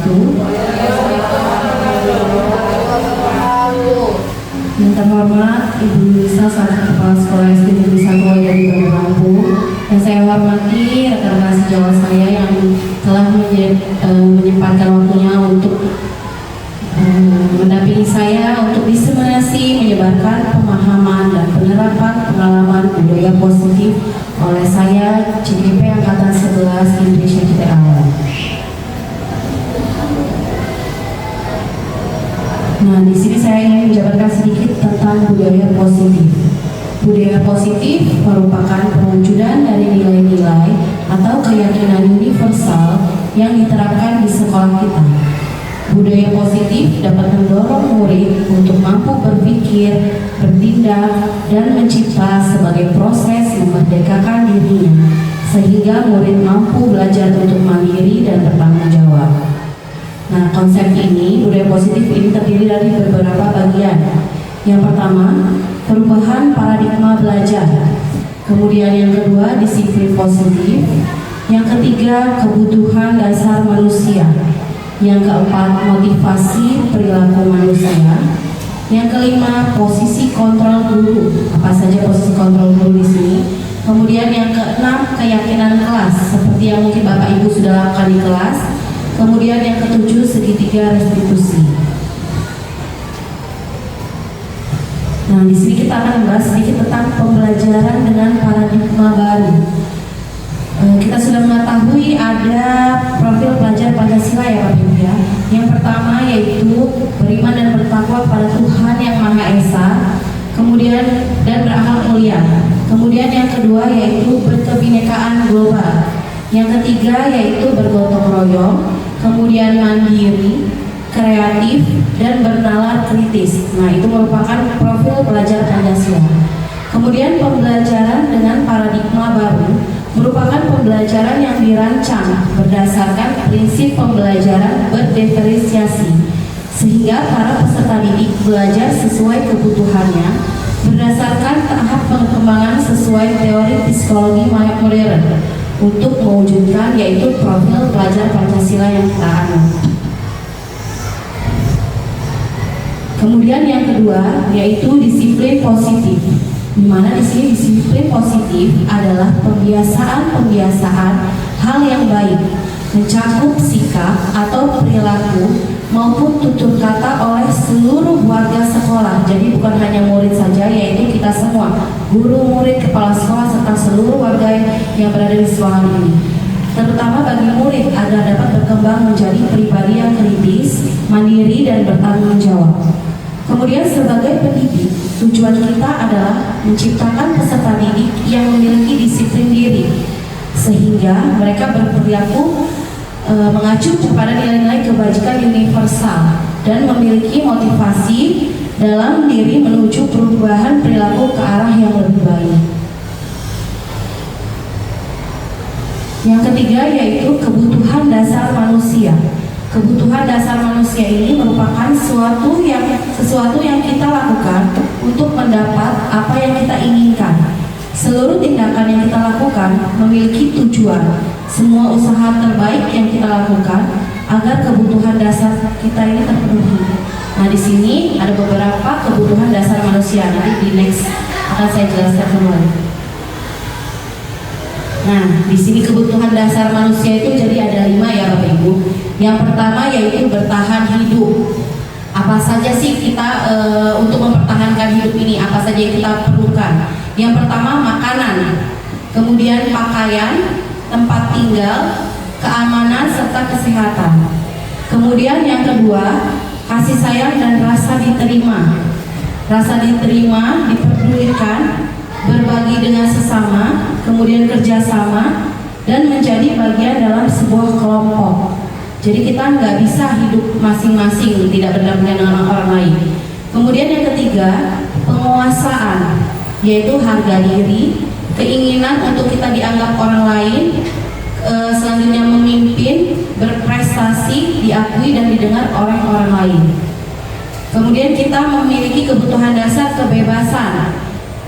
wabarakatuh. Yang terhormat Ibu Lisa selaku Kepala Sekolah SD Negeri 1 dari Lampung. Yang saya hormati rekan-rekan sejawat saya yang telah menyempatkan waktunya untuk mendampingi saya untuk diseminasi menyebarkan pemahaman dan penerapan pengalaman budaya positif oleh saya CGP Angkatan 11 Indonesia Kita Awal. Nah, di sini saya ingin menjabarkan sedikit tentang budaya positif. Budaya positif merupakan perwujudan dari nilai-nilai atau keyakinan universal yang diterapkan di sekolah kita. Budaya positif dapat mendorong murid untuk mampu berpikir, bertindak, dan mencipta sebagai proses memerdekakan dirinya, sehingga murid mampu belajar untuk mandiri dan bertanggung jawab. Nah, konsep ini, budaya positif ini terdiri dari beberapa bagian. Yang pertama, perubahan paradigma belajar. Kemudian yang kedua, disiplin positif. Yang ketiga, kebutuhan dasar manusia. Yang keempat, motivasi perilaku manusia. Yang kelima, posisi kontrol guru. Apa saja posisi kontrol guru di sini? Kemudian yang keenam, keyakinan kelas, seperti yang mungkin Bapak Ibu sudah lakukan di kelas. Kemudian yang ketujuh, segitiga restitusi. Nah, di sini kita akan membahas sedikit tentang pembelajaran dengan paradigma baru. Kita sudah mengetahui ada profil pelajar Pancasila ya Pak Ibu ya. Yang pertama yaitu beriman dan bertakwa pada Tuhan Yang Maha Esa, kemudian dan berakhlak mulia. Kemudian yang kedua yaitu berkebinekaan global. Yang ketiga yaitu bergotong royong, kemudian mandiri, kreatif, dan bernalar kritis. Nah, itu merupakan profil pelajar Pancasila. Kemudian pembelajaran dengan paradigma baru merupakan pembelajaran yang dirancang berdasarkan prinsip pembelajaran berdiferensiasi, sehingga para peserta didik belajar sesuai kebutuhannya berdasarkan tahap pengembangan sesuai teori psikologi modern untuk mewujudkan yaitu profil pelajar Pancasila yang kita anut. Kemudian yang kedua yaitu disiplin positif, di mana di sini disiplin positif adalah pembiasaan hal yang baik, mencakup sikap atau perilaku maupun tutur kata oleh seluruh warga sekolah. Jadi bukan hanya murid saja, yaitu kita semua, guru, murid, kepala sekolah, serta seluruh warga yang berada di sekolah ini. Terutama bagi murid agar dapat berkembang menjadi pribadi yang kritis, mandiri, dan bertanggung jawab. Kemudian sebagai pendidik, tujuan kita adalah menciptakan peserta didik yang memiliki disiplin diri, sehingga mereka berperilaku mengacu kepada nilai-nilai kebajikan universal dan memiliki motivasi dalam diri menuju perubahan perilaku ke arah yang lebih baik. Yang ketiga yaitu kebutuhan dasar manusia. Kebutuhan dasar manusia ini merupakan sesuatu yang kita lakukan untuk mendapat apa yang kita inginkan. Seluruh tindakan yang kita lakukan memiliki tujuan. Semua usaha terbaik yang kita lakukan agar kebutuhan dasar kita ini terpenuhi. Nah, di sini ada beberapa kebutuhan dasar manusia. Nanti di next akan saya jelaskan kembali. Nah, di sini kebutuhan dasar manusia itu jadi ada 5 ya Bapak Ibu. Yang pertama yaitu bertahan hidup. Apa saja sih kita untuk mempertahankan hidup ini? Apa saja yang kita perlukan? Yang pertama makanan, kemudian pakaian, tempat tinggal, keamanan serta kesehatan. Kemudian yang kedua, kasih sayang dan rasa diterima. Rasa diterima, diperdulikan, berbagi dengan sesama, kemudian kerjasama, dan menjadi bagian dalam sebuah kelompok. Jadi kita nggak bisa hidup masing-masing, tidak berdampingan dengan orang lain. Kemudian yang ketiga, penguasaan, yaitu harga diri, keinginan untuk kita dianggap orang lain, selanjutnya memimpin, berprestasi, diakui dan didengar oleh orang lain. Kemudian kita memiliki kebutuhan dasar kebebasan,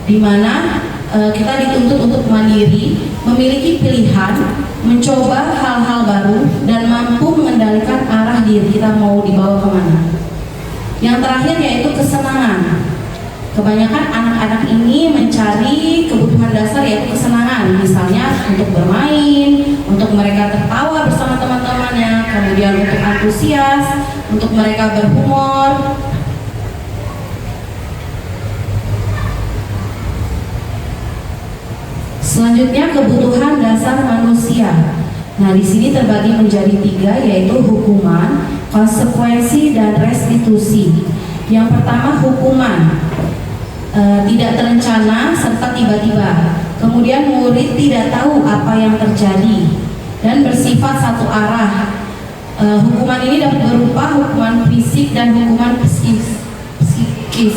di mana kita dituntut untuk mandiri, memiliki pilihan, mencoba hal-hal baru, dan mampu mengendalikan arah diri sendiri, kita mau dibawa kemana. Yang terakhir yaitu kesenangan. Kebanyakan anak-anak ini mencari kebutuhan dasar yaitu kesenangan, misalnya untuk bermain, untuk mereka tertawa bersama teman-temannya, kemudian untuk antusias, untuk mereka berhumor. Selanjutnya kebutuhan dasar manusia. Nah, di sini terbagi menjadi 3, yaitu hukuman, konsekuensi, dan restitusi. Yang pertama hukuman, tidak terencana serta tiba-tiba. Kemudian murid tidak tahu apa yang terjadi dan bersifat satu arah. Hukuman ini dapat berupa hukuman fisik dan hukuman psikis.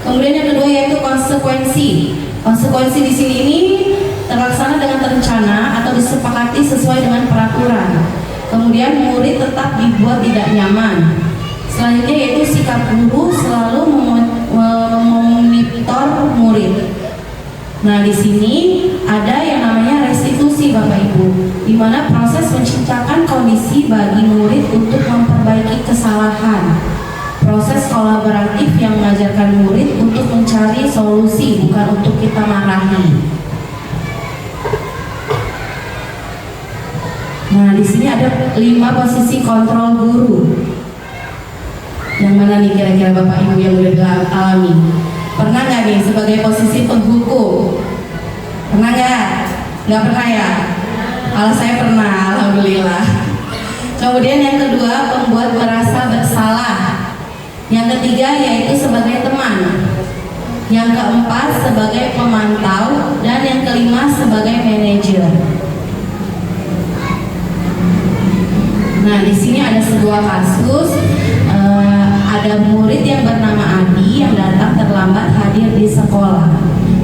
Kemudian yang kedua yaitu konsekuensi. Konsekuensi di sini ini terlaksana dengan terencana atau disepakati sesuai dengan peraturan. Kemudian murid tetap dibuat tidak nyaman. Selanjutnya yaitu sikap guru selalu memonitor murid. Nah, di sini ada yang namanya restitusi Bapak Ibu, di mana proses menciptakan kondisi bagi murid untuk memperbaiki kesalahan. Proses kolaboratif yang mengajarkan murid untuk mencari solusi, bukan untuk kita marahi. Nah, di sini ada 5 posisi kontrol guru. Yang mana nih kira-kira Bapak Ibu yang udah alami? Pernah nggak nih sebagai posisi penghukum? Pernah nggak? Nggak pernah ya? Kalau saya pernah, alhamdulillah. Kemudian yang kedua, pembuat merasa bersalah. Yang ketiga yaitu sebagai teman. Yang keempat sebagai pemantau, dan yang kelima sebagai manajer. Nah, di sini ada sebuah kasus. Ada murid yang bernama Adi yang datang terlambat hadir di sekolah.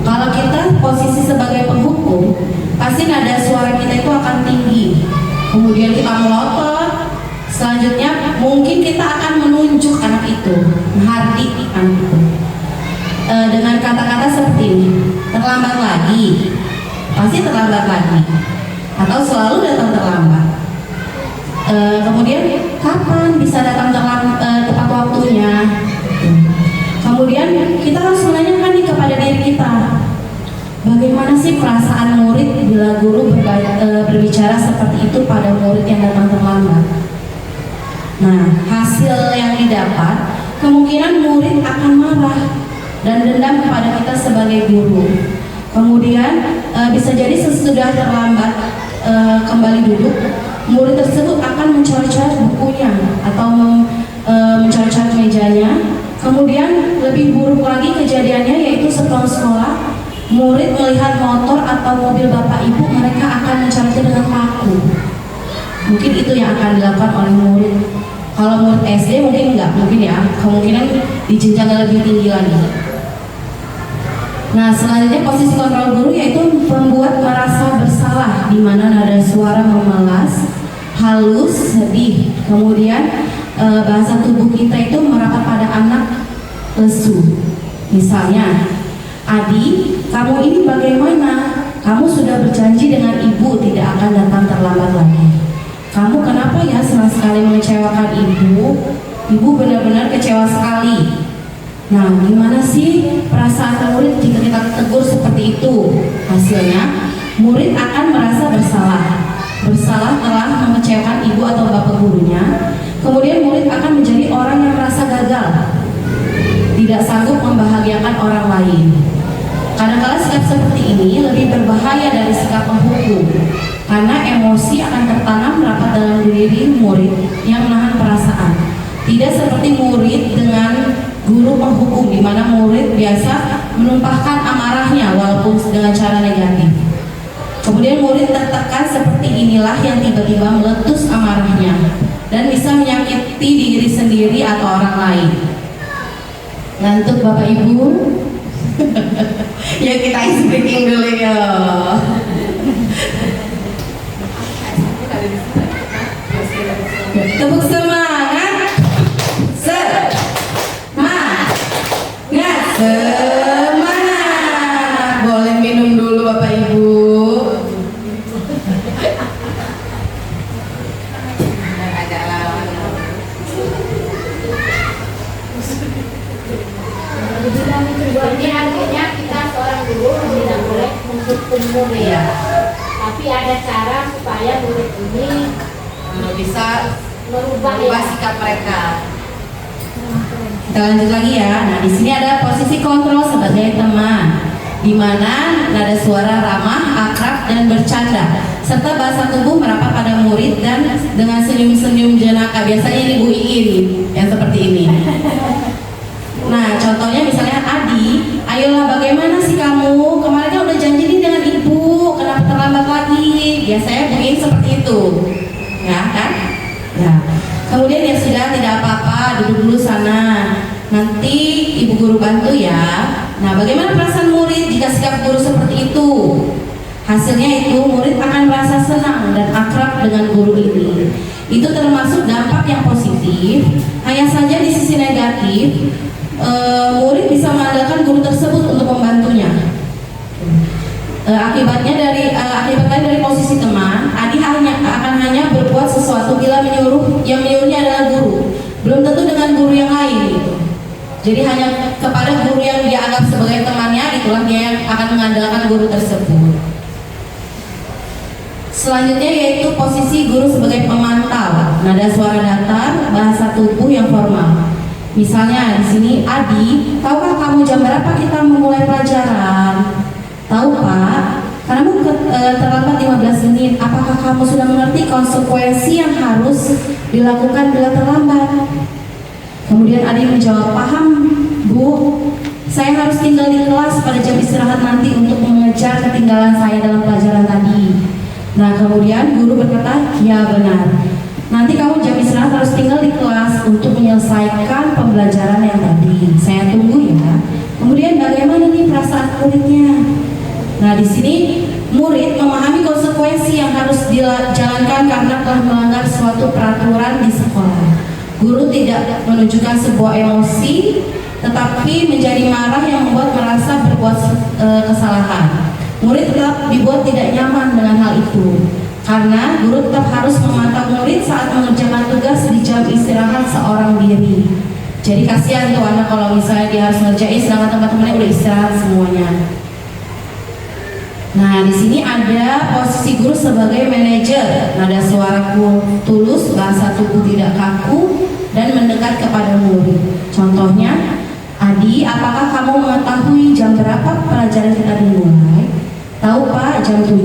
Kalau kita posisi sebagai penghukum, pasti nada suara kita itu akan tinggi. Kemudian kita melotot. Selanjutnya mungkin kita akan menunjuk anak itu, menghardik anak itu dengan kata-kata seperti ini: terlambat lagi, pasti terlambat lagi, atau selalu datang terlambat. Kemudian kapan bisa datang tepat waktunya. Kemudian kita harus menanyakan nih kepada diri kita, bagaimana sih perasaan murid bila guru berbicara seperti itu pada murid yang datang terlambat. Nah, hasil yang didapat kemungkinan murid akan marah dan dendam kepada kita sebagai guru. Kemudian bisa jadi sesudah terlambat kembali duduk, murid tersebut akan mencoret-coret bukunya atau mencoret-coret mejanya. Kemudian lebih buruk lagi kejadiannya, yaitu sepulang sekolah murid melihat motor atau mobil bapak ibu, mereka akan mencoretnya dengan paku. Mungkin itu yang akan dilakukan oleh murid. Kalau murid SD mungkin enggak, mungkin ya, kemungkinan di jenjang yang lebih tinggi lagi. Nah, selanjutnya posisi kontrol guru yaitu membuat merasa bersalah, di mana nada suara memelas, halus, sedih. Kemudian bahasa tubuh kita itu merapat pada anak lesu. Misalnya, Adi, kamu ini bagaimana? Kamu sudah berjanji dengan ibu tidak akan datang terlambat lagi. Kamu kenapa ya senang sekali mengecewakan ibu? Ibu benar-benar kecewa sekali. Nah, gimana sih perasaan murid jika kita tegur seperti itu? Hasilnya, murid akan merasa bersalah. Bersalah telah mengecewakan ibu atau bapak gurunya. Kemudian murid akan menjadi orang yang merasa gagal, tidak sanggup membahagiakan orang lain. Kadang-kadang sikap seperti ini lebih berbahaya dari sikap menghukum, karena emosi akan tertanam rapat dalam diri murid yang menahan perasaan. Tidak seperti murid dengan guru penghukum, di mana murid biasa menumpahkan amarahnya walaupun dengan cara negatif. Kemudian murid tertekan seperti inilah yang tiba-tiba meletus amarahnya dan bisa menyakiti diri sendiri atau orang lain. Ngantuk Bapak Ibu? Ya, kita ice breaking dulu ya. Tepuk semangat. Semangat. Boleh minum dulu Bapak Ibu. ada cara supaya murid ini bisa merubah sikap mereka. Kita lanjut lagi ya. Nah, di sini ada posisi kontrol sebagai teman, di mana nada suara ramah, akrab, dan bercanda, serta bahasa tubuh merapat pada murid dan dengan senyum-senyum jenaka. Biasanya ini Bu Iin yang seperti ini. Nah, contohnya misalnya Adi, ayolah bagaimana sih kamu? Kemarin kan udah janji nih dengan ibu, kenapa terlambat lagi? Biasanya Bu Iin seperti itu, ya kan? Ya. Kemudian ya sudah, tidak apa-apa, duduk dulu sana. Nanti ibu guru bantu ya. Nah, bagaimana perasaan murid jika sikap guru seperti itu? Hasilnya itu murid akan merasa senang dan akrab dengan guru ini. Itu termasuk dampak yang positif. Hanya saja di sisi negatif, murid bisa mengandalkan guru tersebut untuk membantunya. Akibatnya dari posisi teman, Adi akan hanya berbuat sesuatu bila yang menyuruhnya adalah guru, belum tentu dengan guru yang lain gitu. Jadi hanya kepada guru yang dia anggap sebagai temannya, itulah dia yang akan mengandalkan guru tersebut. Selanjutnya yaitu posisi guru sebagai pemantau, nada suara datar, bahasa tubuh yang formal. Misalnya di sini, Adi, tahukah kamu jam berapa kita memulai pelajaran? Tahu Pak, kamu terlambat 15 menit. Apakah kamu sudah mengerti konsekuensi yang harus dilakukan bila terlambat? Kemudian Adi menjawab, paham Bu, saya harus tinggal di kelas pada jam istirahat nanti untuk mengejar ketinggalan saya dalam pelajaran tadi. Nah, kemudian guru berkata, ya benar, nanti kamu jam istirahat harus tinggal di kelas untuk menyelesaikan pembelajaran yang tadi. Saya tunggu ya. Kemudian bagaimana nih perasaan muridnya? Nah, di sini murid memahami konsekuensi yang harus dijalankan karena telah melanggar suatu peraturan di sekolah. Guru tidak menunjukkan sebuah emosi, tetapi menjadi marah yang membuat merasa berbuat kesalahan. Murid tetap dibuat tidak nyaman dengan hal itu, karena guru tetap harus memantau murid saat mengerjakan tugas di jam istirahat seorang diri. Jadi kasihan tuh anak kalau misalnya dia harus ngerjain sedangkan teman-temannya udah istirahat semuanya. Nah, di sini ada posisi guru sebagai manajer, nada suara tulus, bahasa tubuh tidak kaku, dan mendekat kepada murid. Contohnya, Adi, apakah kamu mengetahui jam berapa pelajaran kita dimulai? Tahu Pak, jam 7.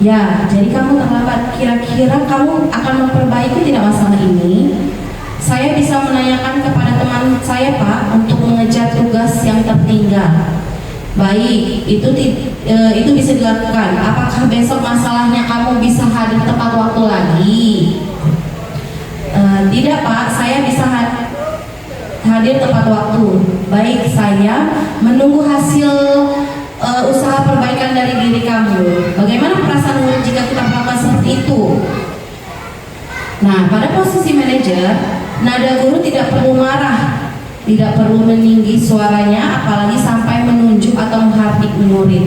Ya, jadi kamu terlambat. Kira-kira kamu akan memperbaiki tidak masalah ini? Saya bisa menanyakan kepada teman saya Pak untuk mengejar tugas yang tertinggal. Baik, itu bisa dilakukan. Apakah besok masalahnya kamu bisa hadir tepat waktu lagi? Tidak Pak, saya bisa hadir tepat waktu. Baik, saya menunggu hasil usaha perbaikan dari diri kamu. Bagaimana perasaan murid jika kita melakukan seperti itu? Nah, pada posisi manajer, nada guru tidak perlu marah, tidak perlu meninggi suaranya, apalagi sampai menunjuk atau menghardik murid.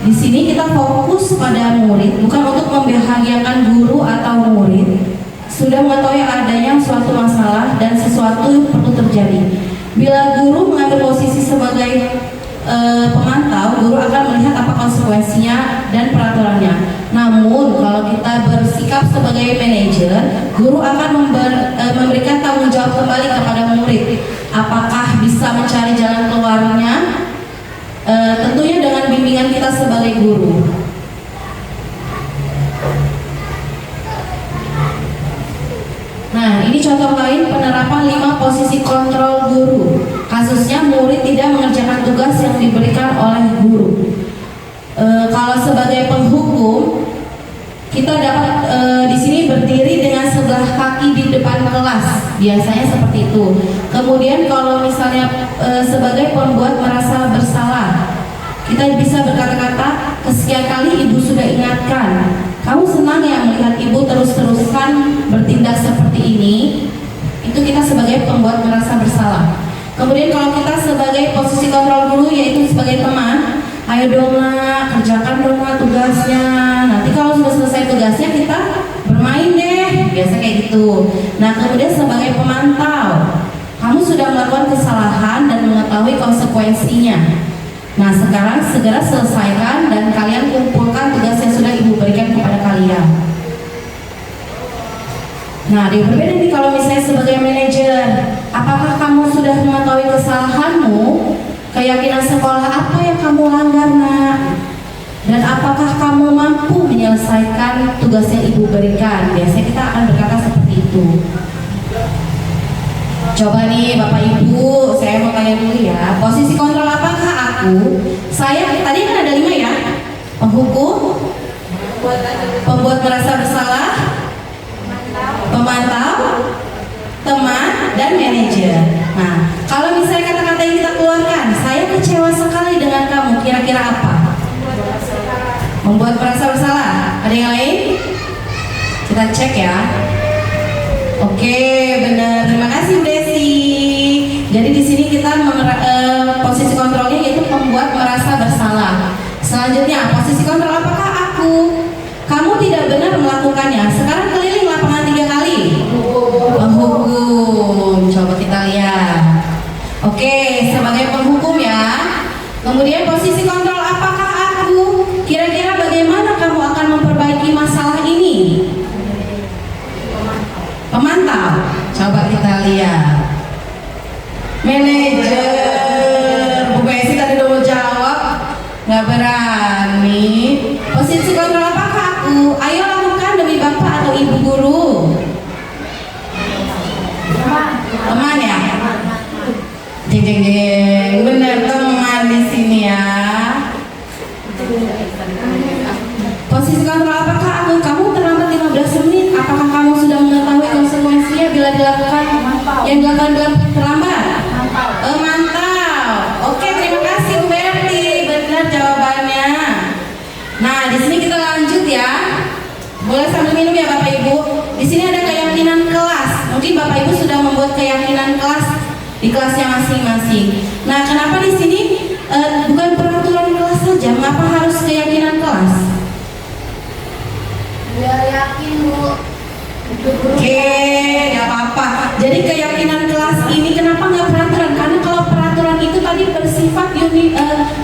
Di sini kita fokus pada murid, bukan untuk membahagiakan guru atau murid. Sudah mengetahui adanya suatu masalah dan sesuatu perlu terjadi. Bila guru mengambil posisi sebagai pemantau, guru akan melihat apa konsekuensinya dan peraturannya. Namun kalau kita bersikap sebagai manajer, guru akan memberikan tanggung jawab kembali kepada murid. Apakah bisa mencari jalan keluarnya? Tentunya dengan bimbingan kita sebagai guru. Nah, ini contoh lain penerapan 5 posisi kontrol guru. Kasusnya murid tidak mengerjakan tugas yang diberikan oleh guru. Kalau sebagai penghukum, kita dapat di sini berdiri dengan sebelah kaki di depan kelas, biasanya seperti itu. Kemudian kalau misalnya sebagai pembuat merasa bersalah, kita bisa berkata-kata, kesekian kali ibu sudah ingatkan. Kamu senang ya melihat ibu terus-terusan bertindak seperti ini? Itu kita sebagai pembuat merasa bersalah. Kemudian kalau kita sebagai posisi kontrol dulu, yaitu sebagai teman, ayo dong nak, kerjakan dong nak tugasnya. Nanti kalau sudah selesai tugasnya kita bermain deh, biasa kayak gitu. Nah, kemudian sebagai pemantau, kamu sudah melakukan kesalahan dan mengetahui konsekuensinya. Nah, sekarang segera selesaikan dan kalian kumpulkan mengerjakan tugas yang sudah Ibu berikan kepada kalian. Nah, dia berbeda nih kalau misalnya sebagai manajer. Apakah kamu sudah mengetahui kesalahanmu? Keyakinan sekolah apa yang kamu langgar, nak? Dan apakah kamu mampu menyelesaikan tugas yang Ibu berikan? Biasanya kita akan berkata seperti itu. Coba nih Bapak Ibu, saya mau tanya dulu ya. Posisi kontrol apakah aku? Saya, tadi kan ada 5 ya. Penghukum, pembuat merasa bersalah, pemantau, teman, dan manajer. Nah, kalau misalnya kata-kata yang kita keluarkan, saya kecewa sekali dengan kamu, kira-kira apa? Membuat merasa bersalah. Ada yang lain? Kita cek ya. Oke, benar. Terima kasih, Desi. Jadi di sini kita posisi kontrolnya yaitu membuat merasa bersalah. Selanjutnya, posisi kontrol apakah aku? Kamu tidak benar melakukannya. Sekarang keliling lapangan 3 kali. Penghukum. Coba kita lihat. Oke, sebagai penghukum ya. Kemudian posisi kontrol apakah aku? Kira-kira bagaimana kamu akan memperbaiki masalah ini? Pemantau. Coba kita lihat. Manajer. Bu Messi tadi udah mau jawab, nggak berani. Posisi kontrol apakah aku? Ayo lakukan demi Bapak atau Ibu guru. Teman ya? Jeng jeng jeng. Benar, teman di sini ya. Posisi kontrol apakah aku? Kamu terlambat 15 menit. Apakah kamu sudah mengetahui konsekuensinya bila dilakukan yang dilakukan dengan terlambat? Mantap. Oke, terima kasih Bu Berti. Benar jawabannya. Nah, di sini kita lanjut ya. Boleh sambil minum ya Bapak Ibu. Di sini ada keyakinan kelas. Mungkin Bapak Ibu sudah membuat keyakinan kelas di kelasnya masing-masing. Nah, kenapa di sini bukan peraturan kelas saja? Mengapa harus keyakinan kelas? Biar yakin, Bu. Oke, nggak apa-apa. Jadi keyakinan kelas ini kenapa nggak peraturan? Karena kalau peraturan itu tadi bersifat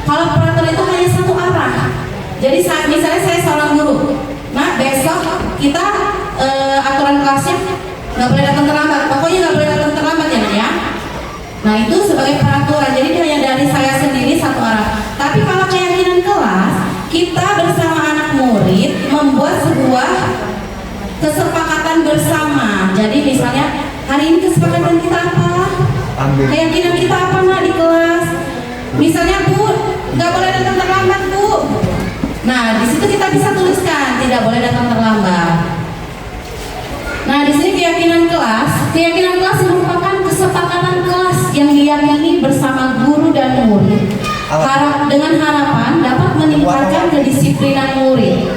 kalau peraturan itu hanya satu arah. Jadi misalnya saya seorang guru. Nah, besok kita aturan kelasnya nggak boleh datang terlambat. Pokoknya nggak boleh datang terlambat ya, Nak, ya. Nah, itu sebagai peraturan. Jadi hanya dari saya sendiri satu arah. Tapi kalau keyakinan kelas, kita bersama anak murid membuat sebuah kesepakatan bersama. Jadi misalnya hari ini kesepakatan kita apa? Keyakinan kita apa, Nak, di kelas? Misalnya, Bu, nggak boleh datang terlambat, Bu. Nah, di situ kita bisa tuliskan tidak boleh datang terlambat. Nah, di sini keyakinan kelas merupakan kesepakatan kelas yang diyakini bersama guru dan murid. Dengan harapan dapat meningkatkan kedisiplinan murid.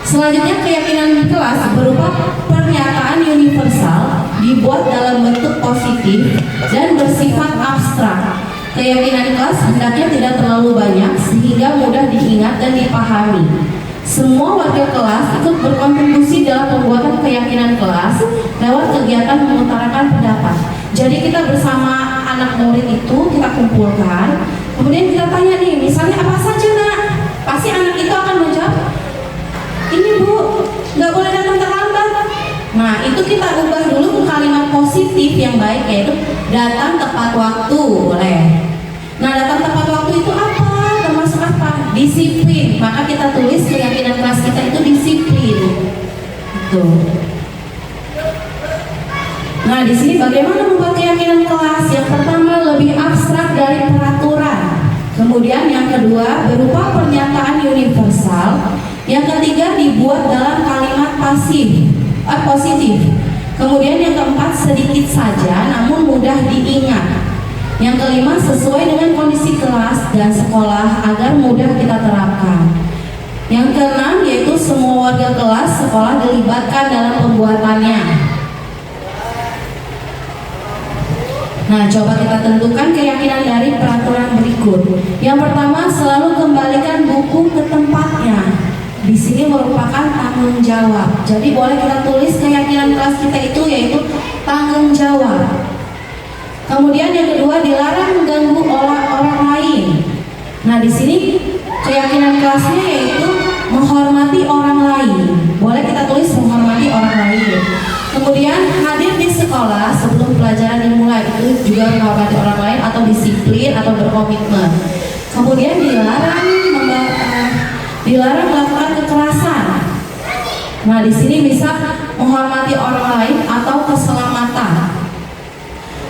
Selanjutnya, keyakinan kelas berupa pernyataan universal dibuat dalam bentuk positif dan bersifat abstrak. Keyakinan kelas hendaknya tidak terlalu banyak sehingga mudah diingat dan dipahami. Semua warga kelas ikut berkontribusi dalam pembuatan keyakinan kelas lewat kegiatan mengutarakan pendapat. Jadi kita bersama anak murid itu kita kumpulkan, kemudian kita tanya nih, misalnya apa saja, Nak? Pasti anak itu akan menjawab, ini Bu, nggak boleh datang terlambat. Nah, itu kita ubah dulu ke kalimat positif yang baik, yaitu datang tepat waktu, boleh. Nah, datang tepat waktu itu apa? Termasuk apa? Disiplin. Maka kita tulis keyakinan kelas kita itu disiplin. Gitu. Nah, di sini bagaimana membuat keyakinan kelas? Yang pertama lebih abstrak dari peraturan. Kemudian yang kedua berupa pernyataan universal. Yang ketiga dibuat dalam kalimat positif. Kemudian yang keempat sedikit saja namun mudah diingat. Yang kelima sesuai dengan kondisi kelas dan sekolah agar mudah kita terapkan. Yang keenam yaitu semua warga kelas sekolah dilibatkan dalam pembuatannya. Nah, coba kita tentukan keyakinan dari peraturan berikut. Yang pertama, selalu kembalikan buku ke tempatnya. Di sini merupakan tanggung jawab. Jadi boleh kita tulis keyakinan kelas kita itu yaitu tanggung jawab. Kemudian yang kedua, dilarang mengganggu orang lain. Nah, di sini keyakinan kelasnya yaitu berkomitmen. Kemudian dilarang melakukan kekerasan. Nah, di sini bisa menghormati orang lain atau keselamatan.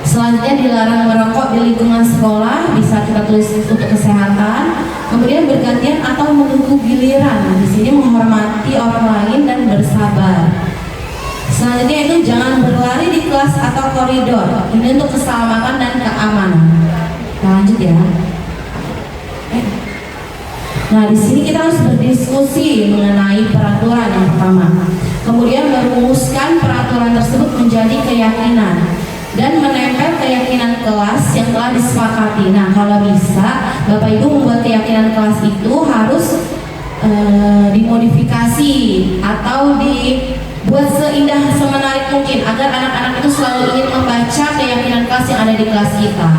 Selanjutnya dilarang merokok di lingkungan sekolah, bisa kita tulis untuk kesehatan. Kemudian bergantian atau menunggu giliran. Di sini menghormati orang lain dan bersabar. Selanjutnya itu jangan berlari di kelas atau koridor. Ini untuk keselamatan dan keamanan. Kita lanjut ya. Nah, di sini kita harus berdiskusi mengenai peraturan yang pertama. Kemudian merumuskan peraturan tersebut menjadi keyakinan dan menempel keyakinan kelas yang telah disepakati. Nah, kalau bisa Bapak Ibu membuat keyakinan kelas itu harus dimodifikasi atau dibuat seindah semenarik mungkin agar anak-anak itu selalu ingin membaca keyakinan kelas yang ada di kelas kita.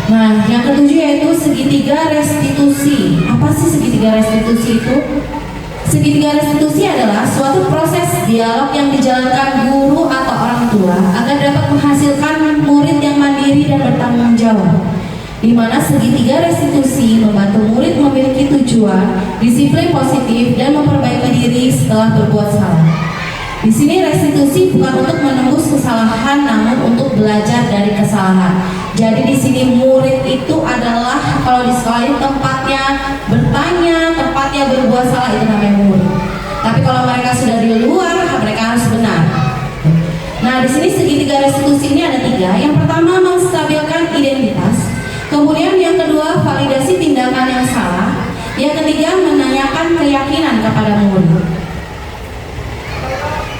Nah, yang ketujuh yaitu segitiga restitusi. Apa sih segitiga restitusi itu? Segitiga restitusi adalah suatu proses dialog yang dijalankan guru atau orang tua agar dapat menghasilkan murid yang mandiri dan bertanggung jawab. Di mana segitiga restitusi membantu murid memiliki tujuan, disiplin positif dan memperbaiki diri setelah berbuat salah. Di sini restitusi bukan untuk menembus kesalahan, namun untuk belajar dari kesalahan. Jadi di sini murid itu adalah kalau di sekolah ini tempatnya bertanya, tempatnya berbuat salah, itu namanya murid. Tapi kalau mereka sudah di luar, mereka harus benar. Nah, di sini segitiga restitusi ini ada 3. Yang pertama menstabilkan identitas. Kemudian yang kedua validasi tindakan yang salah. Yang ketiga menanyakan keyakinan kepada murid.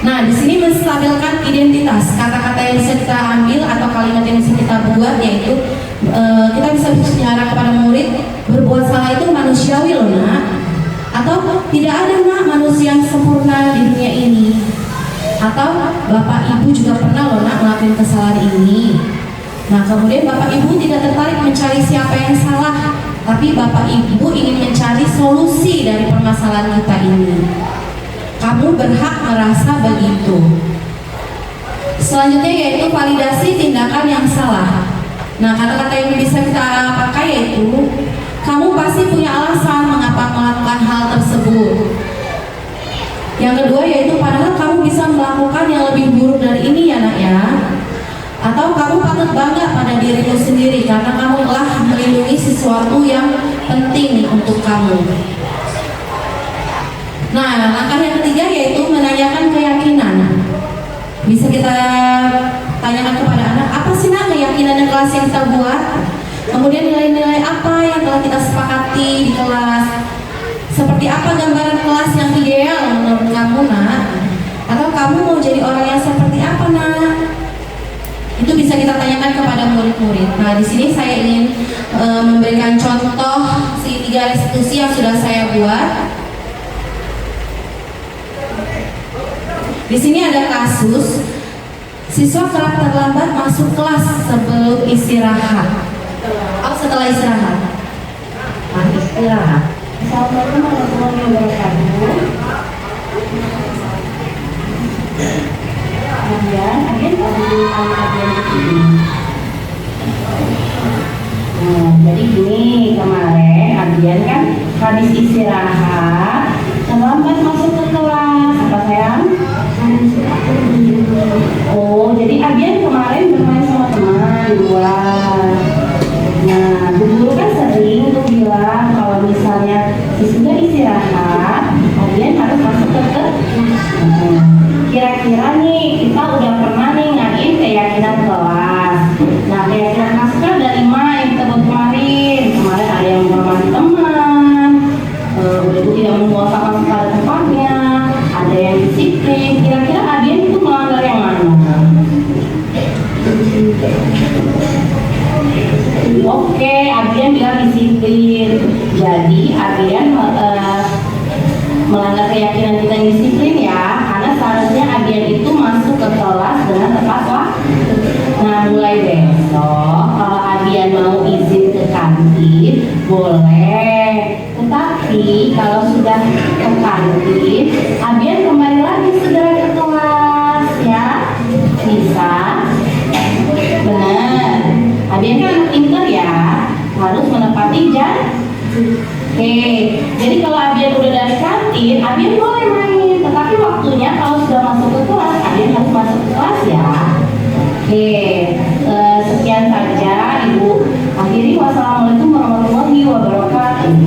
Nah, di sini menstabilkan identitas. Kata-kata yang bisa kita ambil atau kalimat yang bisa kita buat yaitu kita bisa bicara kepada murid, berbuat salah itu manusiawi loh nak. Atau tidak ada nak manusia yang sempurna di dunia ini. Atau bapak ibu juga pernah loh nak melakukan kesalahan ini. Nah, kemudian bapak ibu tidak tertarik mencari siapa yang salah, tapi bapak ibu ingin mencari solusi dari permasalahan kita ini. Kamu berhak merasa begitu. Selanjutnya yaitu validasi tindakan yang salah. Nah, kata-kata yang bisa kita pakai yaitu kamu pasti punya alasan mengapa melakukan hal tersebut. Yang kedua yaitu padahal kamu bisa melakukan yang lebih buruk dari ini ya nak ya. Atau kamu patut bangga pada dirimu sendiri karena kamu telah melindungi sesuatu yang penting untuk kamu. Nah, langkah yang ketiga yaitu menanyakan keyakinan. Bisa kita tanyakan kepada anak, apa sih nak keyakinan dan kelas yang kita buat? Kemudian nilai-nilai apa yang telah kita sepakati di kelas? Seperti apa gambaran kelas yang ideal menurut kamu nak? Atau kamu mau jadi orang yang seperti apa nak? Itu bisa kita tanyakan kepada murid-murid. Nah, di sini saya ingin memberikan contoh segitiga restitusi yang sudah saya buat. Di sini ada kasus siswa kerap terlambat masuk kelas sebelum istirahat. Setelah istirahat. Nah, istirahat. Assalamualaikum warahmatullahi wabarakatuh. Kemudian jadi gini kemarin Adian kan habis istirahat terlambat masuk ke kelas. Apa sayang? Oh, jadi Adian kemarin bermain sama teman di luar. Nah, Bu Guru kan sering tuh bilang kalau misalnya sesudah istirahat, Adian harus masuk ke kelas. Kira-kira nih kita udah pernah nih ngadain keyakinan kelas. Nah, keyakinan kelas kan ada 5 yang kita buat kemarin. Kemarin ada yang menghormati teman, udah tidak memuasakan pada tempatnya, ada yang disiplin. Kira-kira Adian itu melanggar yang mana? Oke, Adian bilang disiplin. Jadi Adian melanggar keyakinan kita yang disiplin ya, karena seharusnya Adian itu masuk ke kelas dengan tepat waktu. Nah, mulai besok kalau Adian mau izin ke kantin boleh, tetapi kalau sudah ke kantin Adian kembali lagi segera ke kelas ya. Bisa? Benar. kalian boleh main, tetapi waktunya kalau sudah masuk ke kelas, kalian harus masuk ke kelas ya. Oke, sekian saja Ibu. Akhiri, wassalamualaikum warahmatullahi wabarakatuh.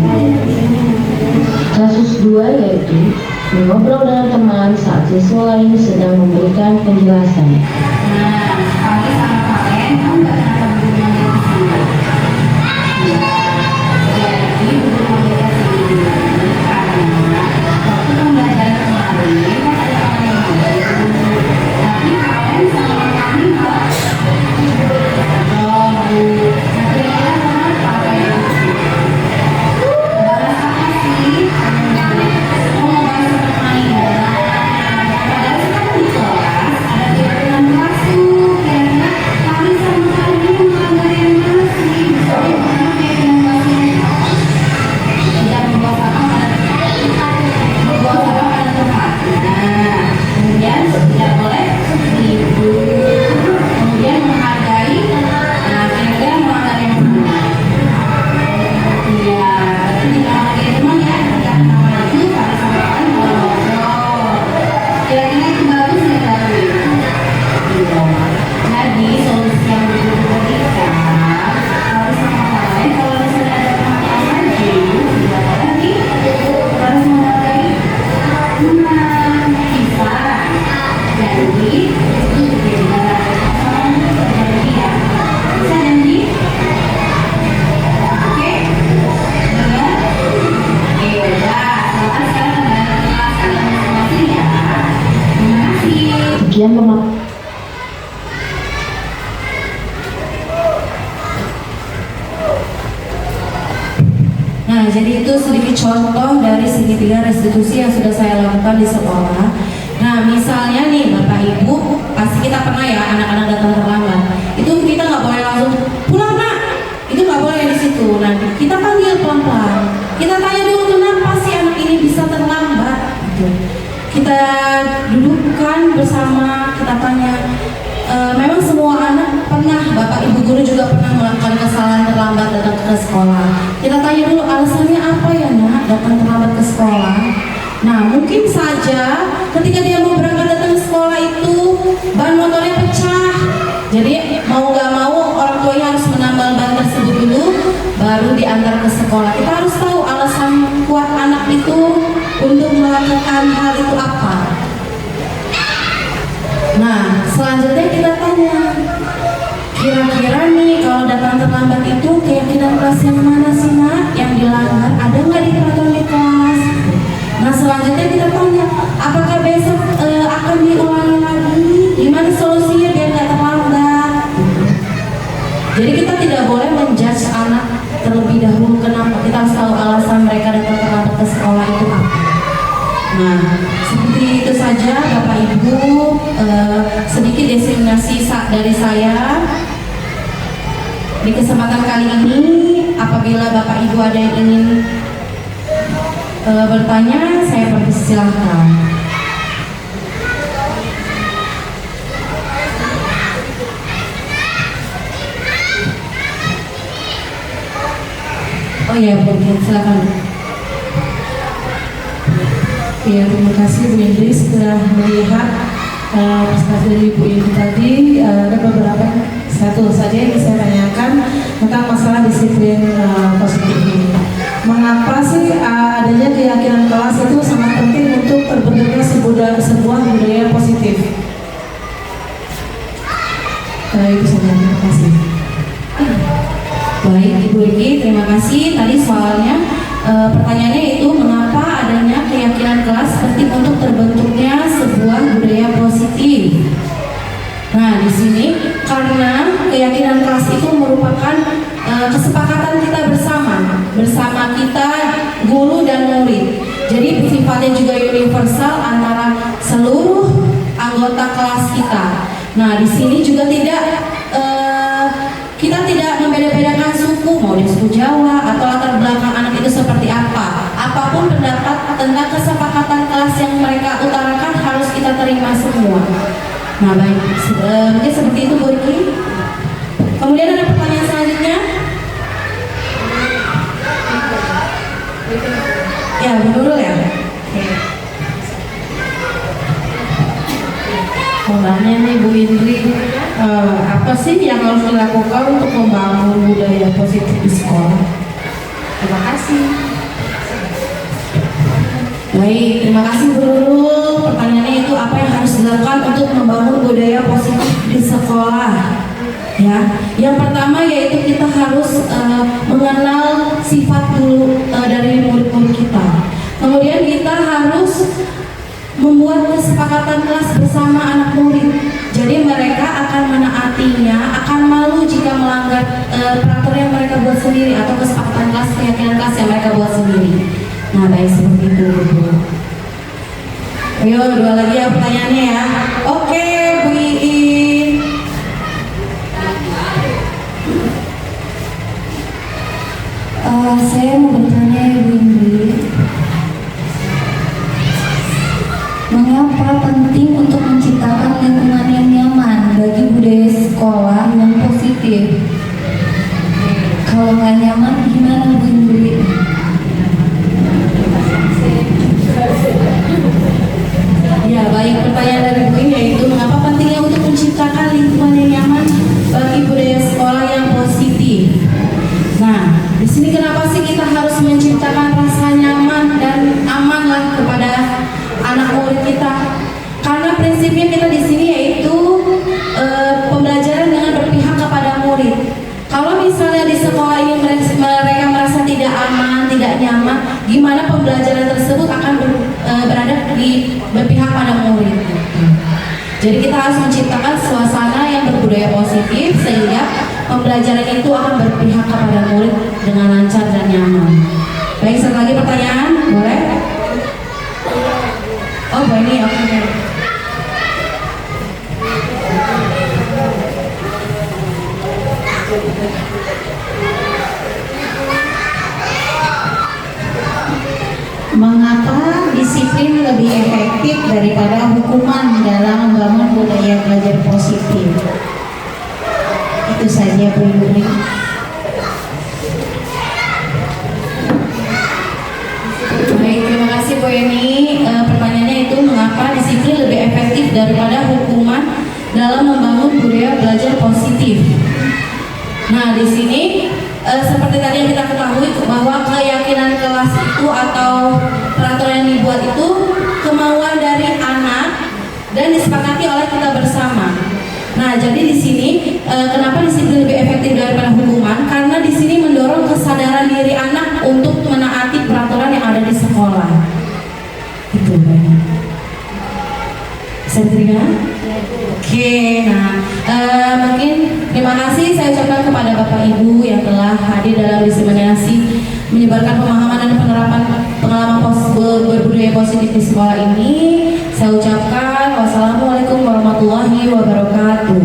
Kasus 2 yaitu mengobrol dengan teman saat siswa lain sedang memberikan penjelasan. Nah, kami sama kalian, kamu nggak kenapa berhubungan dengan sini? Jadi, berhubungan dengan sini karena waktu pembelajaran kemarin kan ada orang yang ngomong, tapi kalian sama kami malah nah kira-kira kenapa kalian bahas apa sih? Mau bahas tentang padahal sekarang di kelas ada kegiatan masuk, kira-kira kami sama kalian melanggar yang mana sih? Misalnya mana kegiatan masuk tidak membawa sampah pada tempat. Nah, kemudian tidak boleh ribut, kemudian menghargai. Nah, kira-kira melanggar yang mana? Iya, berarti tidak menghargai teman ya. Ketika namanya itu kami sampaikan ngobrol. Kira-kira itu bagus nggak bagus? Iya. Jadi solusi yang diberikan harus sama lain. Kalau misalnya ada teman-teman lagi, tidak boleh nih harus menghargai. Nah, bisa. Jadi itu jadi janji ya. Bisa janji? Oke? Iya? Oke, udah. Selamat sekarang kembali ke kelas kalian masing-masing ya. Terima kasih. Sekian pemaparan. Nah, jadi itu sedikit contoh dari segitiga restitusi yang sudah saya lakukan di sekolah. Nah, misalnya nih Bapak Ibu, pasti kita pernah ya anak-anak datang terlambat. Itu kita nggak boleh langsung pulang nak. Itu nggak boleh di situ. Nah, kita panggil pelan-pelan. Kita tanya dulu kenapa sih anak ini bisa terlambat. Gitu. Kita dudukkan bersama, kita tanya. Memang semua anak pernah, Bapak Ibu guru juga pernah melakukan kesalahan terlambat datang ke sekolah. Kita tanya dulu alasannya apa ya nak datang terlambat ke sekolah. Nah, mungkin saja ketika dia mau berangkat datang ke sekolah itu ban motornya pecah. Jadi mau gak mau orang tuanya harus menambal ban tersebut dulu baru diantar ke sekolah. Kita harus tahu alasan kuat anak itu untuk melakukan hal itu apa. Nah, selanjutnya kita tanya, kira-kira nih kalau datang terlambat itu keyakinan kelas yang mana sih nak yang dilanggar? Ada nggak di peraturan di kelas? Nah, selanjutnya kita tanya, apakah besok akan diulangi lagi? Gimana solusinya biar nggak terlambat? Jadi kita tidak boleh menjudge anak terlebih dahulu. Kenapa? Kita harus tahu alasan mereka datang terlambat ke sekolah itu apa. Nah, seperti itu saja Bapak Ibu, sedikit diseminasi dari saya. Di kesempatan kali ini, apabila Bapak Ibu ada yang ingin bertanya, saya persilahkan. Oh iya, mungkin silakan. Ya, terima kasih Bu Indri sudah melihat presentasi dari Bu Indri tadi. Ada beberapa satu saja yang saya tanyakan tentang masalah disiplin positif ini. Mengapa sih adanya keyakinan kelas itu sangat penting untuk terbentuknya sebuah budaya positif? Itu saja, terima kasih. Baik Ibu Iki, terima kasih. Tadi soalnya pertanyaannya itu mengapa adanya keyakinan kelas penting untuk terbentuknya sebuah budaya positif. Nah, di sini karena keyakinan kelas itu merupakan kesepakatan kita bersama kita guru dan murid. Jadi sifatnya juga universal antara seluruh anggota kelas kita. Nah, di sini juga kita tidak membeda-bedakan suku, mau di suku Jawa atau latar belakang anak itu seperti apa. Apapun pendapat tentang kesepakatan kelas yang mereka utarakan harus kita terima semua. Nah, baik, mungkin seperti itu Bu Riki. Kemudian ada pertanyaan selanjutnya. Ya, Bu Nurul ya. Oke. Sebenarnya nih Bu Indri, apa sih yang harus dilakukan untuk membangun budaya positif di sekolah? Terima kasih. Baik, terima kasih Bu Nurul. Pertanyaannya itu apa yang harus dilakukan untuk membangun budaya positif di sekolah? Ya, yang pertama yaitu kita harus mengenal sifat dulu dari murid-murid kita. Kemudian kita harus membuat kesepakatan kelas bersama anak murid. Jadi mereka akan menaatinya, akan malu jika melanggar peraturan yang mereka buat sendiri atau kesepakatan kelas, keyakinan kelas yang mereka buat sendiri. Nah, baik seperti itu. Ayo, dua lagi ya pertanyaannya ya. Oke, Bu Iin. Saya mau bertanya ya Bu Indri, mengapa penting untuk menciptakan lingkungan yang nyaman bagi budaya sekolah yang positif? Kalau nggak nyaman gimana Bu Indri? Ya, baik, pertanyaan dari Bu Iin yaitu mengapa pentingnya untuk menciptakan lingkungan yang nyaman bagi budaya sekolah yang positif. Nah, di sini kenapa sih kita harus menciptakan rasa nyaman dan aman lah kepada anak murid kita? Karena prinsipnya kita di sini yaitu pembelajaran dengan berpihak kepada murid. Kalau misalnya di sekolah ini mereka merasa tidak aman, tidak nyaman, gimana pembelajaran tersebut akan berada di berpihak pada murid? Jadi kita harus menciptakan suasana yang berbudaya positif sehingga pembelajaran itu akan berpihak kepada murid dengan lancar dan nyaman. Baik, satu lagi pertanyaan, boleh? Oh, Bu ini, oke. Mengapa disiplin lebih efektif daripada hukuman dalam membangun budaya belajar positif? Itu saja Bu Indri. Baik, terima kasih Bu Eni. Pertanyaannya itu mengapa disiplin lebih efektif daripada hukuman dalam membangun budaya belajar positif? Nah, di sini seperti tadi yang kita ketahui bahwa keyakinan kelas itu atau peraturan yang dibuat itu kemauan dari anak dan disepakati oleh kita bersama. Nah, jadi di sini kenapa disiplin lebih efektif daripada hukuman? Karena di sini mendorong kesadaran diri anak untuk menaati peraturan yang ada di sekolah. Itu banyak. Bisa diterima? Oke, nah mungkin terima kasih saya ucapkan kepada Bapak Ibu yang telah hadir dalam diseminasi menyebarkan pemahaman dan penerapan pengalaman berbudaya positif di sekolah ini. Saya ucapkan wassalamualaikum warahmatullahi wabarakatuh.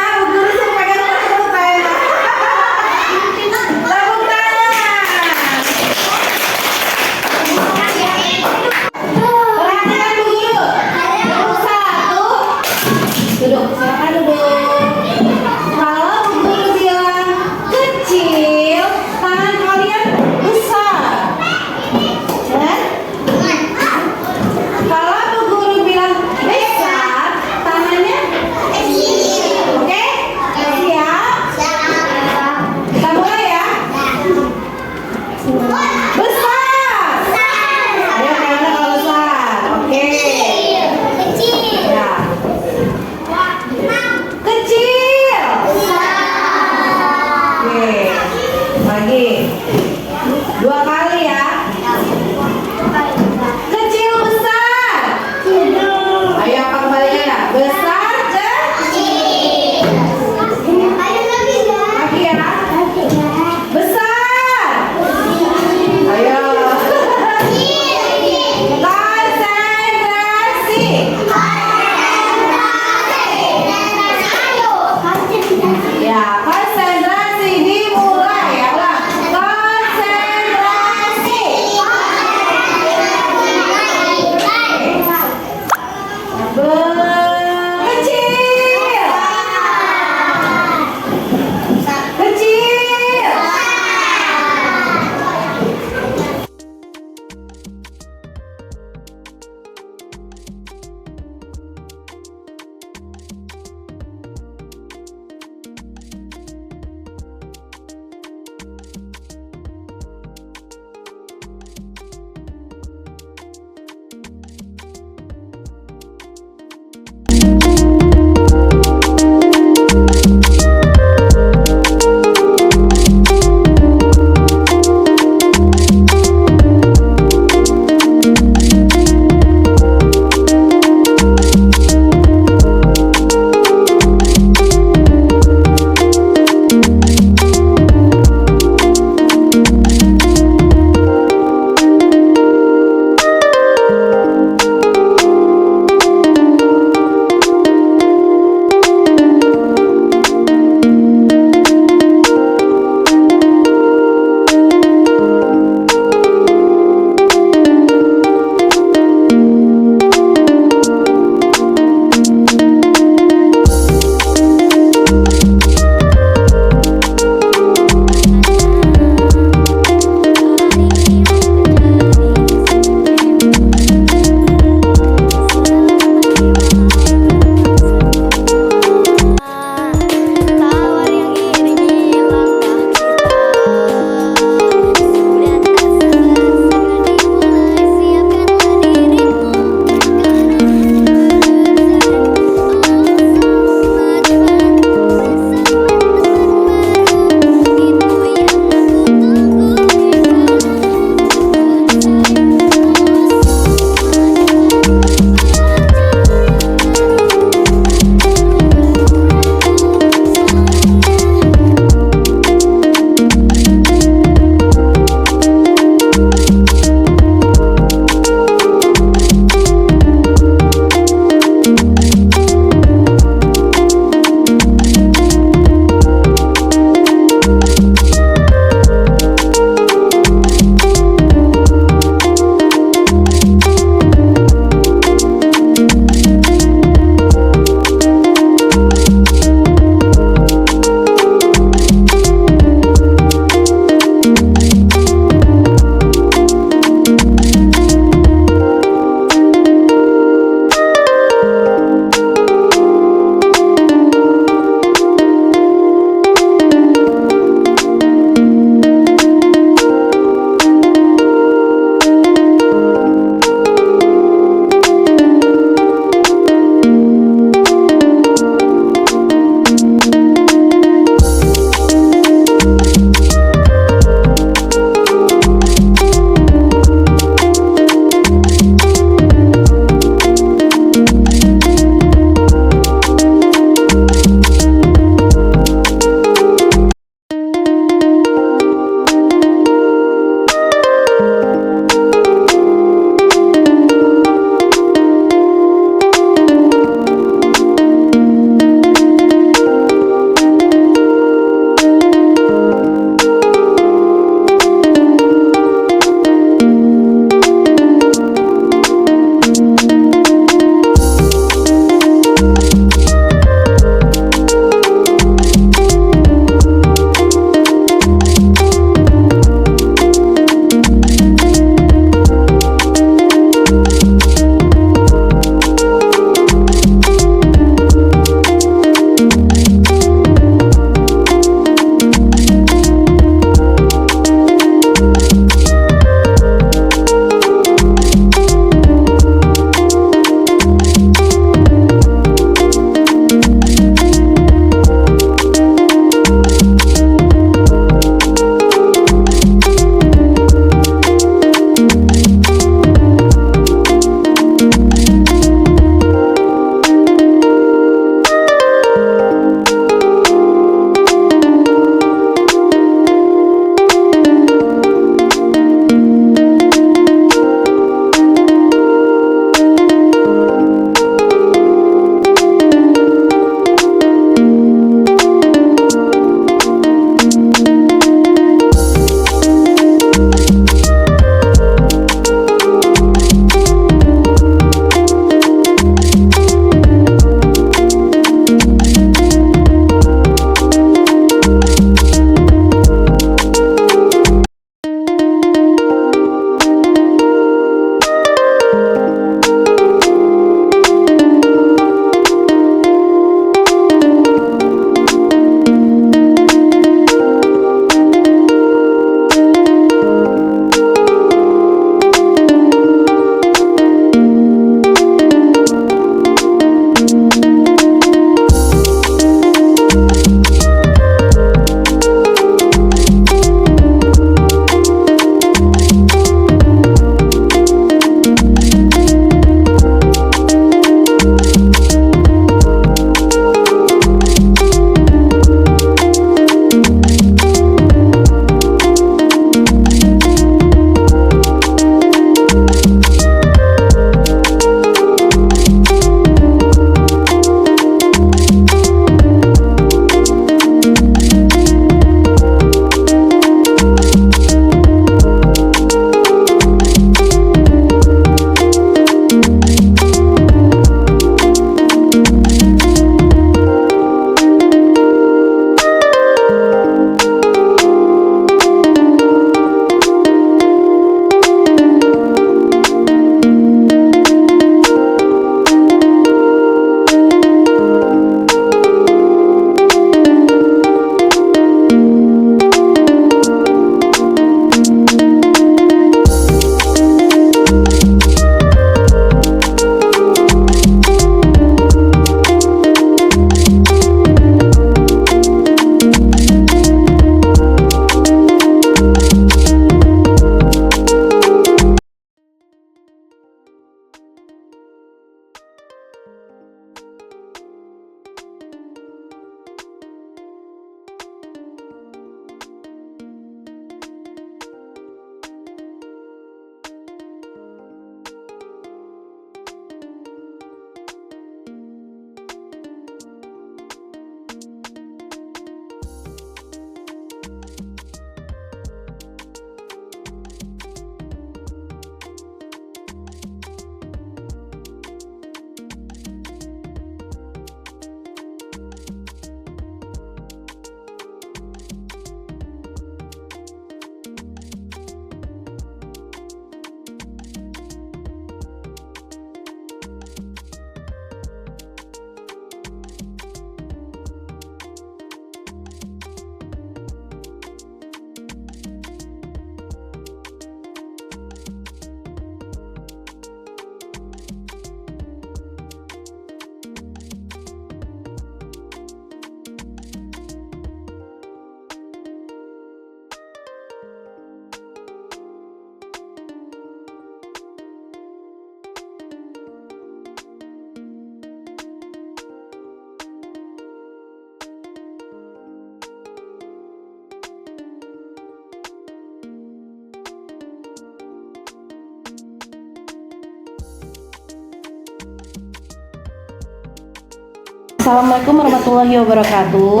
Assalamualaikum warahmatullahi wabarakatuh.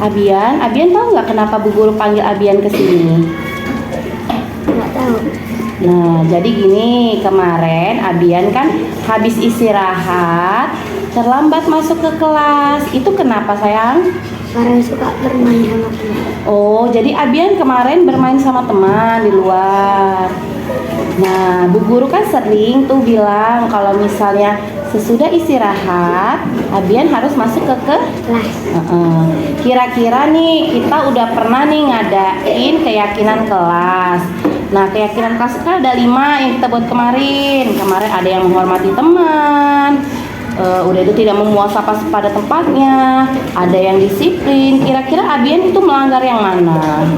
Abian tahu nggak kenapa Bu Guru panggil Abian ke sini? Nggak tahu. Nah, jadi gini, kemarin Abian kan habis istirahat, terlambat masuk ke kelas. Itu kenapa, sayang? Karena suka bermain sama teman. Oh, jadi Abian kemarin bermain sama teman di luar. Nah, Bu Guru kan sering tuh bilang kalau misalnya sesudah istirahat, Abian harus masuk ke Kelas. Kira-kira nih kita udah pernah nih ngadain keyakinan kelas. Nah, keyakinan kelas kan ada 5 yang kita buat kemarin. Kemarin ada yang menghormati teman, udah itu tidak memuas sampah pada tempatnya, ada yang disiplin. Kira-kira Abian itu melanggar yang mana?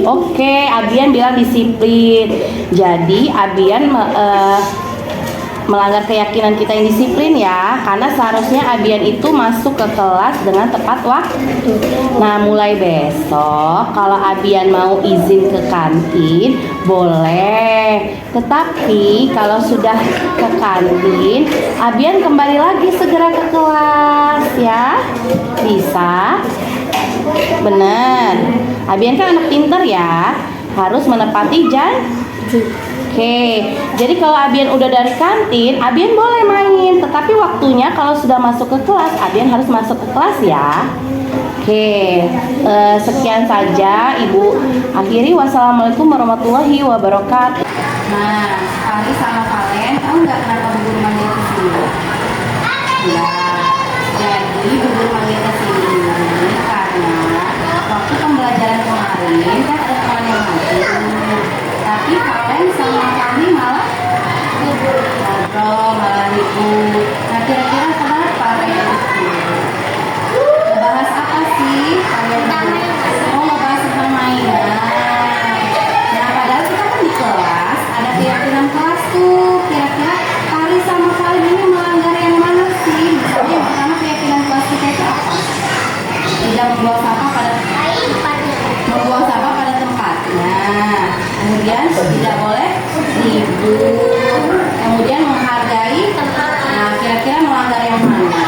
Oke, Abian bilang disiplin. Jadi Abian melanggar keyakinan kita yang disiplin ya, karena seharusnya Abian itu masuk ke kelas dengan tepat waktu. Nah, mulai besok kalau Abian mau izin ke kantin boleh, tetapi kalau sudah ke kantin Abian kembali lagi segera ke kelas ya. Bisa? Bener. Abian kan anak pinter ya, harus menepati janji. Oke, jadi kalau Abian udah dari kantin, Abian boleh main, tetapi waktunya kalau sudah masuk ke kelas, Abian harus masuk ke kelas ya. Oke, sekian saja Ibu akhiri. Wassalamualaikum warahmatullahi wabarakatuh. Nah, Fahri sama Valen, tahu nggak kenapa Bu Guru manggil ke sini? Nah, jadi Bu Guru manggil ke sini karena waktu pembelajaran kemarin kan ada teman yang maju, tapi Valen sama Fahri malah ngobrol, malah ribut. Nah, kira-kira kenapa kayak gitu? Ngebahas apa sih kalian? Oh, ngebahas tentang mainan. Nah, padahal kita kan di kelas ada keyakinan kelas tuh. Kira-kira Fahri sama Valen ini melanggar yang mana sih? Misalnya yang pertama keyakinan kelas kita itu apa? Tidak membuang sampah pada tempatnya. Kemudian tidak boleh ribut. Kemudian menghargai. Nah, kira-kira melanggar yang mana?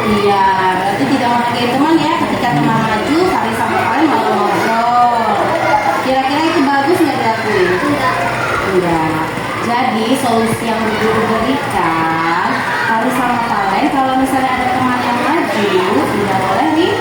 Iya, berarti tidak menghargai teman ya. Ketika teman maju, Fahri sama Valen malah ngobrol. Kira-kira itu bagus nggak dilakuin? Enggak. Jadi solusi yang Bu Guru berikan, Fahri sama Valen kalau misalnya ada teman yang maju, tidak boleh nih